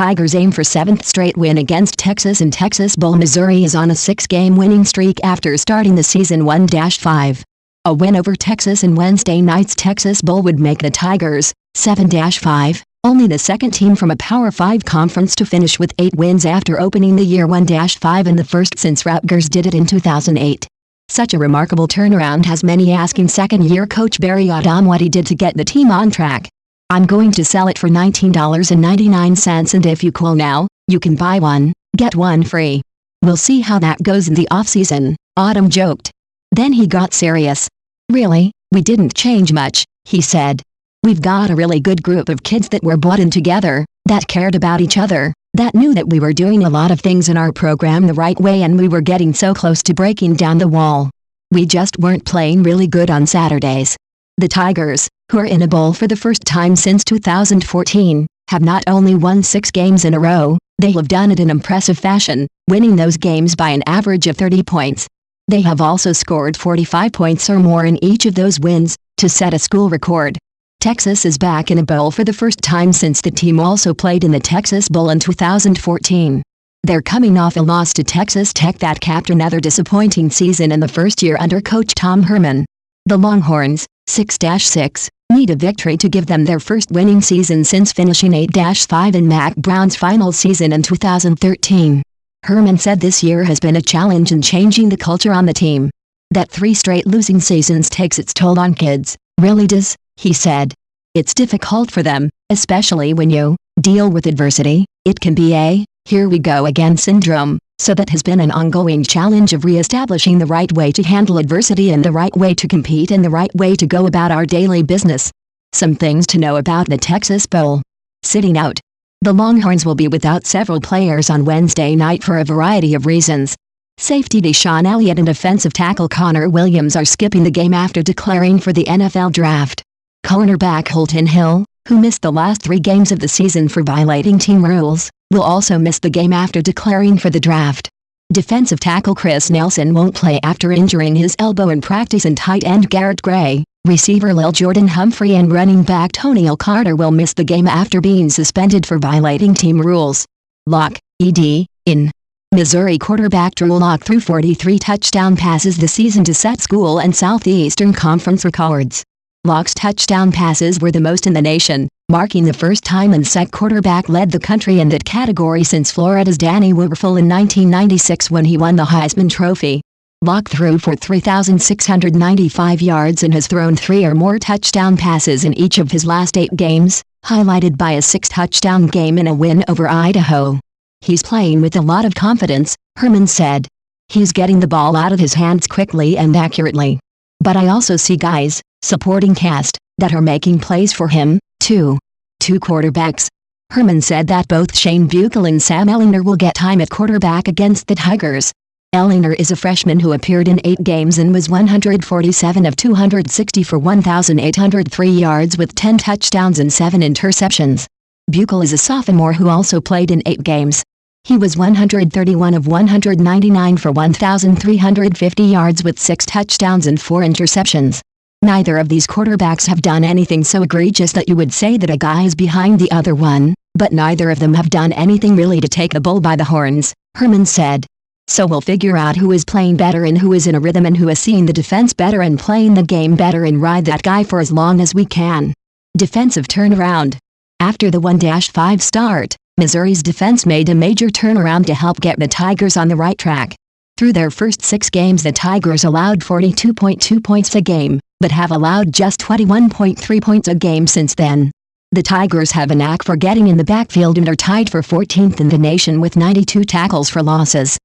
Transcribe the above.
Tigers aim for 7th straight win against Texas in Texas Bowl. Missouri is on a 6-game winning streak after starting the season 1-5. A win over Texas in Wednesday night's Texas Bowl would make the Tigers 7-5, only the second team from a Power 5 conference to finish with 8 wins after opening the year 1-5 and the first since Rutgers did it in 2008. Such a remarkable turnaround has many asking second-year coach Barry Odom what he did to get the team on track. "I'm going to sell it for $19.99 and if you call now, you can buy one, get one free. We'll see how that goes in the offseason," Odom joked. Then he got serious. "Really, we didn't change much," he said. "We've got a really good group of kids that were bought in together, that cared about each other, that knew that we were doing a lot of things in our program the right way and we were getting so close to breaking down the wall. We just weren't playing really good on Saturdays." The Tigers, who are in a bowl for the first time since 2014, have not only won 6 games in a row, they have done it in impressive fashion, winning those games by an average of 30 points. They have also scored 45 points or more in each of those wins, to set a school record. Texas is back in a bowl for the first time since the team also played in the Texas Bowl in 2014. They're coming off a loss to Texas Tech that capped another disappointing season in the first year under coach Tom Herman. The Longhorns, 6-6, need a victory to give them their first winning season since finishing 8-5 in Mack Brown's final season in 2013. Herman said this year has been a challenge in changing the culture on the team. "That 3 straight losing seasons takes its toll on kids, really does," he said. "It's difficult for them, especially when you deal with adversity. It can be a here we go again syndrome, so that has been an ongoing challenge of re-establishing the right way to handle adversity and the right way to compete and the right way to go about our daily business." Some things to know about the Texas Bowl. Sitting out. The Longhorns will be without several players on Wednesday night for a variety of reasons. Safety DeShon Elliott and defensive tackle Connor Williams are skipping the game after declaring for the NFL draft. Cornerback Holton Hill, who missed the last 3 games of the season for violating team rules, will also miss the game after declaring for the draft. Defensive tackle Chris Nelson won't play after injuring his elbow in practice and tight end Garrett Gray, receiver Lil Jordan Humphrey and running back Toniel Carter will miss the game after being suspended for violating team rules. Lock, ed. in. Missouri quarterback Drew Lock threw 43 touchdown passes this season to set school and Southeastern Conference records. Lock's touchdown passes were the most in the nation, marking the first time a SEC quarterback led the country in that category since Florida's Danny Wuerffel in 1996 when he won the Heisman Trophy. Lock threw for 3,695 yards and has thrown 3 or more touchdown passes in each of his last 8 games, highlighted by a 6-touchdown game and a win over Idaho. "He's playing with a lot of confidence," Herman said. "He's getting the ball out of his hands quickly and accurately. But I also see guys, supporting cast, that are making plays for him, too." 2 quarterbacks. Herman said that both Shane Buechele and Sam Ehlinger will get time at quarterback against the Tigers. Ehlinger is a freshman who appeared in 8 games and was 147 of 260 for 1,803 yards with 10 touchdowns and 7 interceptions. Buechele is a sophomore who also played in 8 games. He was 131 of 199 for 1,350 yards with 6 touchdowns and 4 interceptions. Neither of these quarterbacks have done anything so egregious that you would say that a guy is behind the other one, but neither of them have done anything really to take the bull by the horns, Herman said. "So we'll figure out who is playing better and who is in a rhythm and who is seeing the defense better and playing the game better and ride that guy for as long as we can." Defensive turnaround. After the 1-5 start, Missouri's defense made a major turnaround to help get the Tigers on the right track. Through their first 6 games the Tigers allowed 42.2 points a game, but have allowed just 21.3 points a game since then. The Tigers have a knack for getting in the backfield and are tied for 14th in the nation with 92 tackles for losses.